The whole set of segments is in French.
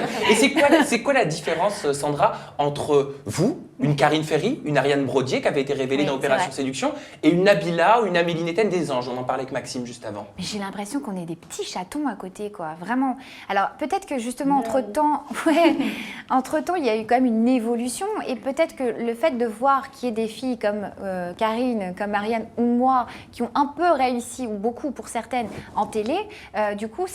même. Et c'est quoi la différence, Sandra, entre vous, une Karine Ferry, une Ariane Brodier qui avait été révélée dans Opération Séduction, et une Nabila ou une Amélie Nothène des Anges? On en parlait avec Maxime juste avant. Mais j'ai l'impression qu'on est des petits chatons à côté, quoi. Vraiment. Alors peut-être que justement entre-temps, il y a eu quand même une évolution, et peut-être que le fait de voir qu'il y ait des filles comme Karine, comme Ariane ou moi, qui ont un peu réussi, ou beaucoup pour certaines, en télé, du coup,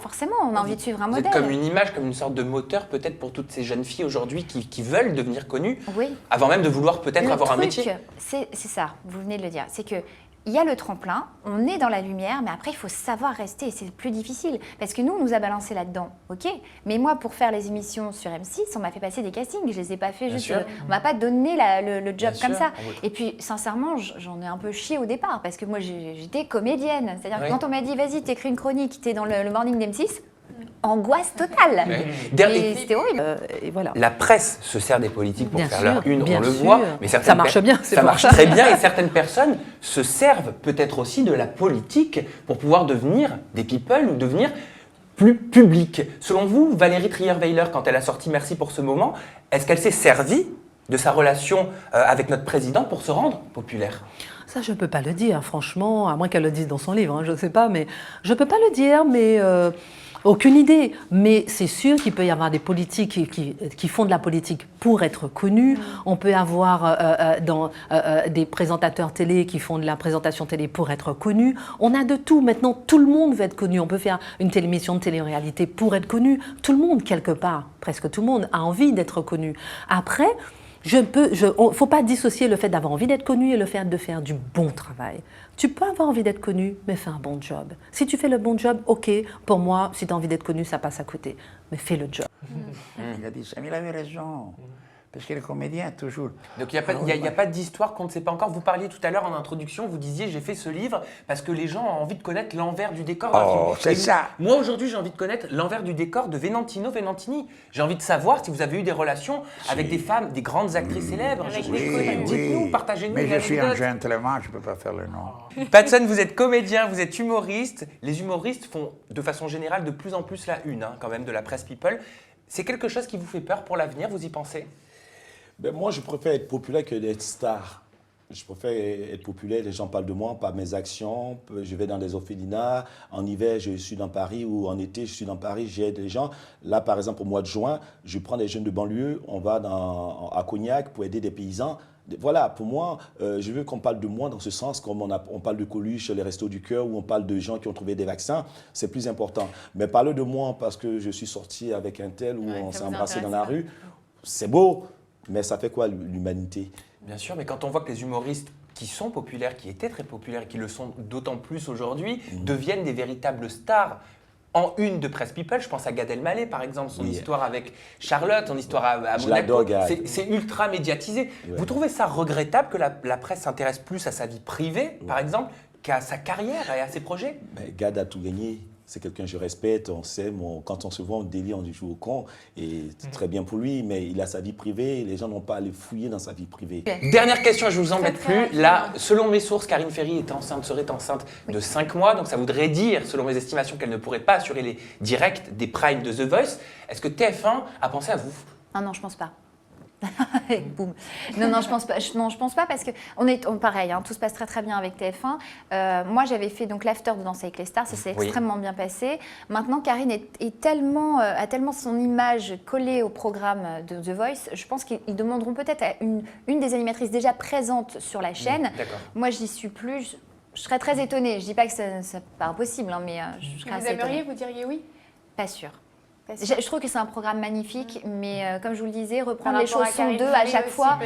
forcément, on a envie de suivre un modèle. Vous êtes comme une image, comme une sorte de moteur peut-être pour toutes ces jeunes filles aujourd'hui qui veulent devenir connues, avant même de vouloir peut-être avoir un métier. C'est ça, vous venez de le dire, c'est que il y a le tremplin, on est dans la lumière, mais après, il faut savoir rester, et c'est le plus difficile. Parce que nous, on nous a balancé là-dedans, ok. Mais moi, pour faire les émissions sur M6, on m'a fait passer des castings, je les ai pas fait juste... on m'a pas donné le job comme ça. Et puis, sincèrement, j'en ai un peu chié au départ, parce que moi, j'étais comédienne. C'est-à-dire que quand on m'a dit, vas-y, t'écris une chronique, t'es dans le morning d'M6, angoisse totale. C'était horrible. Et voilà. La presse se sert des politiques pour faire leur une, on le sûr. voit. Mais ça marche bien. Ça marche très bien, et certaines personnes se servent peut-être aussi de la politique pour pouvoir devenir des people ou devenir plus publics. Selon vous, Valérie Trierweiler, quand elle a sorti Merci pour ce moment, est-ce qu'elle s'est servie de sa relation avec notre président pour se rendre populaire? Ça, je ne peux pas le dire, franchement, à moins qu'elle le dise dans son livre, je ne sais pas, mais je ne peux pas le dire, mais aucune idée. Mais c'est sûr qu'il peut y avoir des politiques qui font de la politique pour être connus. On peut avoir des présentateurs télé qui font de la présentation télé pour être connus. On a de tout. Maintenant, tout le monde veut être connu. On peut faire une télémission de télé-réalité pour être connu. Tout le monde, quelque part, presque tout le monde, a envie d'être connu. Après, il ne faut pas dissocier le fait d'avoir envie d'être connu et le fait de faire du bon travail. Tu peux avoir envie d'être connu, mais fais un bon job. Si tu fais le bon job, ok, pour moi, si tu as envie d'être connu, ça passe à côté. Mais fais le job. Il a dit ça, mais il avait raison. Parce que le comédien, toujours... Donc il n'y a pas d'histoire qu'on ne sait pas encore. Vous parliez tout à l'heure en introduction, vous disiez j'ai fait ce livre parce que les gens ont envie de connaître l'envers du décor d'un film. C'est ça. Moi aujourd'hui j'ai envie de connaître l'envers du décor de Venantino Venantini. J'ai envie de savoir si vous avez eu des relations avec des femmes, des grandes actrices célèbres. Dites-nous, partagez-nous. Mais je suis un gentleman, je ne peux pas faire le nom. Patson, vous êtes comédien, vous êtes humoriste. Les humoristes font de façon générale de plus en plus la une quand même de la presse people. C'est quelque chose qui vous fait peur pour l'avenir, vous y pensez? Ben moi, je préfère être populaire que d'être star. Je préfère être populaire, les gens parlent de moi par mes actions. Je vais dans des orphelinats. En hiver, je suis dans Paris, ou en été, je suis dans Paris, j'aide les gens. Là, par exemple, au mois de juin, je prends des jeunes de banlieue, on va à Cognac pour aider des paysans. Voilà, pour moi, je veux qu'on parle de moi dans ce sens, comme on parle de Coluche, les Restos du Cœur, où on parle de gens qui ont trouvé des vaccins, c'est plus important. Mais parler de moi parce que je suis sorti avec un tel, ou on s'est embrassé dans la rue, c'est beau. Mais ça fait quoi l'humanité? Bien sûr, mais quand on voit que les humoristes qui sont populaires, qui étaient très populaires et qui le sont d'autant plus aujourd'hui, deviennent des véritables stars en une de Presse People. Je pense à Gad Elmaleh, par exemple, son histoire avec Charlotte, son histoire à Monaco. C'est ultra médiatisé. Vous trouvez ça regrettable que la presse s'intéresse plus à sa vie privée, par exemple, qu'à sa carrière et à ses projets? Mais Gad a tout gagné. C'est quelqu'un que je respecte, on s'aime, quand on se voit, on délire, on joue au con, et c'est très bien pour lui, mais il a sa vie privée, les gens n'ont pas à aller fouiller dans sa vie privée. Dernière question, je ne vous embête plus. Là, selon mes sources, Karine Ferry serait enceinte de 5 mois, donc ça voudrait dire, selon mes estimations, qu'elle ne pourrait pas assurer les directs des primes de The Voice. Est-ce que TF1 a pensé à vous? Non, je pense pas. Boum. Non, je pense pas. Non, je pense pas parce que pareil, tout se passe très très bien avec TF1. Moi, j'avais fait donc l'after de Danser avec les stars, ça s'est extrêmement bien passé. Maintenant, Karine a tellement son image collée au programme de The Voice. Je pense qu'ils demanderont peut-être à une des animatrices déjà présentes sur la chaîne. Moi, j'y suis plus. Je serais très étonnée. Je dis pas que c'est pas impossible, mais je serais assez étonnée. Vous diriez oui? Pas sûr. Je trouve que c'est un programme magnifique, mais comme je vous le disais, reprendre les choses sont deux à chaque fois.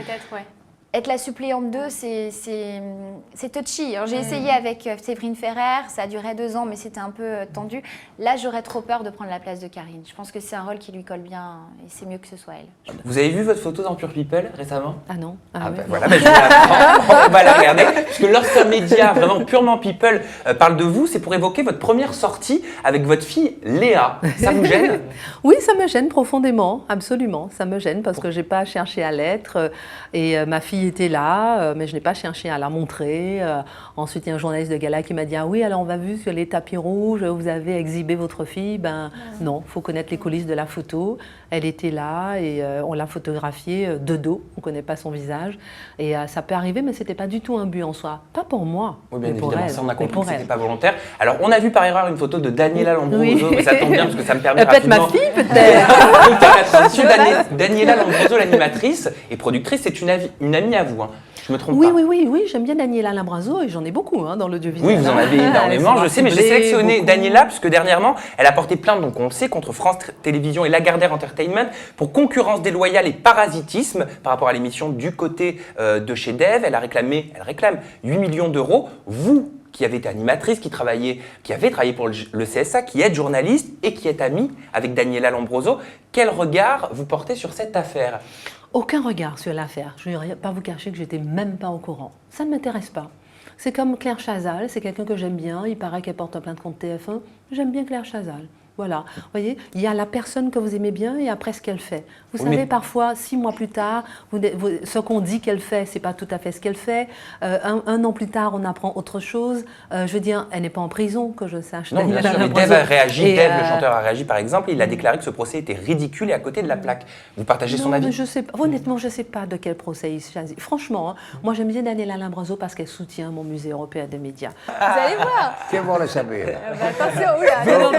Être la suppléante 2, c'est touchy. J'ai essayé avec Séverine Ferrer, ça a duré 2 ans, mais c'était un peu tendu. Là, j'aurais trop peur de prendre la place de Karine. Je pense que c'est un rôle qui lui colle bien et c'est mieux que ce soit elle. Vous avez vu votre photo dans Pure People récemment? Ah non. Voilà, je vous la on va la regarder. Parce que lorsqu'un média vraiment purement People parle de vous, c'est pour évoquer votre première sortie avec votre fille Léa. Ça vous gêne? Oui, ça me gêne profondément, absolument. Ça me gêne parce que je n'ai pas cherché à l'être et ma fille fille était là, mais je n'ai pas cherché à la montrer. Ensuite, il y a un journaliste de gala qui m'a dit « Ah oui, alors on va vu sur les tapis rouges, vous avez exhibé votre fille. » Ben non, il faut connaître les coulisses de la photo. Elle était là et on l'a photographiée de dos, on ne connaît pas son visage. Et ça peut arriver, mais ce n'était pas du tout un but en soi. Pas pour moi, oui, bien mais pour évidemment, elle. ça on a compris pour que ce elle. n'était pas volontaire. Alors, on a vu par erreur une photo de Daniela Lombroso, Oui. mais ça tombe bien parce que ça me permet Peut-être ma rapidement fille, peut-être. de faire la transition. Daniela Lombroso, l'animatrice et productrice, c'est une amie à vous, hein. Je me trompe Oui, pas. oui, j'aime bien Daniela Lambrazo et j'en ai beaucoup dans l'audiovisuel. Oui, vous en avez énormément, je sais, mais j'ai sélectionné beaucoup. Daniela puisque dernièrement, elle a porté plainte, donc on le sait, contre France Télévisions et Lagardère Entertainment pour concurrence déloyale et parasitisme par rapport à l'émission Du côté de chez Dev. Elle réclame 8 millions d'euros. Vous, qui avez été animatrice, qui avez travaillé pour le CSA, qui êtes journaliste et qui êtes amie avec Daniela Lombroso, quel regard vous portez sur cette affaire ? Aucun regard sur l'affaire. Je ne vais pas vous cacher que j'étais même pas au courant. Ça ne m'intéresse pas. C'est comme Claire Chazal, c'est quelqu'un que j'aime bien. Il paraît qu'elle porte plainte contre TF1. J'aime bien Claire Chazal. Voilà. Vous voyez, il y a la personne que vous aimez bien et après ce qu'elle fait. Vous savez, parfois, 6 mois plus tard, ce qu'on dit qu'elle fait, c'est pas tout à fait ce qu'elle fait. Un an plus tard, on apprend autre chose. Je veux dire, elle n'est pas en prison, que je sache. Non, bien sûr, mais Dev a réagi. Dev, le chanteur, a réagi par exemple. Il a déclaré que ce procès était ridicule et à côté de la plaque. Vous partagez son avis ? Je sais pas. Honnêtement, je ne sais pas de quel procès il s'agit. Franchement, moi j'aime bien Daniela Lambrazo parce qu'elle soutient mon musée européen des médias. Vous allez voir. Che vuole sapere? Attention, oula. Mais non,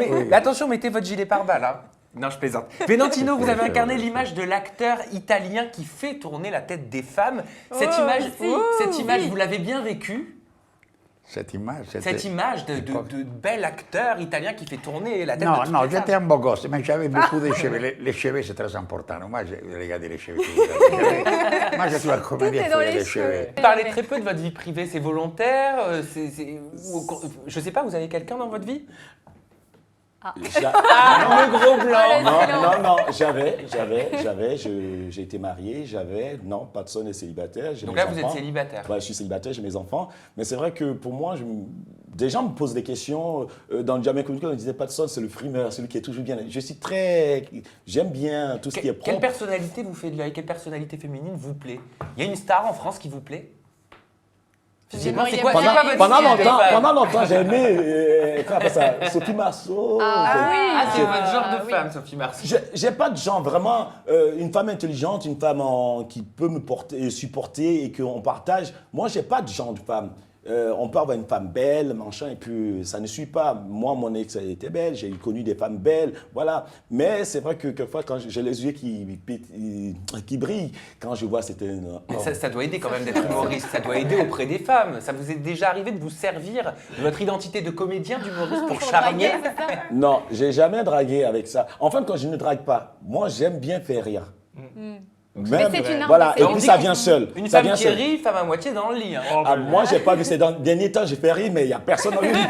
mais attention, mettez votre gilet pare-balles. Hein. Non, je plaisante. Venantino, vous avez incarné l'image de l'acteur italien qui fait tourner la tête des femmes. Cette image, vous l'avez bien vécue ? Cette image, Cette image de bel acteur italien qui fait tourner la tête de Non, toutes les j'étais femmes. un beau gosse, mais j'avais beaucoup de cheveux. Les cheveux, c'est très important. Moi, regardez les cheveux. Moi, je suis un comédien dans pour les les cheveux. Vous parlez très peu de votre vie privée, c'est volontaire je sais pas, vous avez quelqu'un dans votre vie ? Le gros blanc. Non, j'ai été marié, non, Patson est célibataire. Donc là, vous êtes célibataire. Ouais, je suis célibataire, j'ai mes enfants. Mais c'est vrai que pour moi, des gens me posent des questions. Dans le Jamaican Community, on disait Patson, c'est le frimeur, celui qui est toujours bien. J'aime bien tout ce qui est propre. Quelle personnalité vous faites de quelle personnalité féminine vous plaît ? Il y a une star en France qui vous plaît ? Pendant longtemps, j'ai aimé Sophie Marceau. C'est votre genre de femme, Sophie Marceau. J'ai pas de genre vraiment, une femme intelligente, une femme qui peut me supporter et qu'on partage. Moi, j'ai pas de genre de femme. On peut avoir une femme belle, machin, et puis ça ne suit pas. Moi, mon ex, elle était belle, j'ai connu des femmes belles, voilà. Mais c'est vrai que quelquefois, quand j'ai les yeux qui brillent, quand je vois c'était... Ça doit aider quand même d'être humoriste, ça doit aider auprès des femmes. Ça vous est déjà arrivé de vous servir de votre identité de comédien, d'humoriste pour charmer ? Non, j'ai jamais dragué avec ça. Enfin, quand je ne drague pas, moi, j'aime bien faire rire. Mais c'est une arme, voilà, c'est et puis ça vient seul. Une Ça femme vient qui seul. rit, femme à moitié dans le lit. Hein. Moi, j'ai pas vu, c'est dans le dernier temps, j'ai fait rire, mais il n'y a personne dans le lit.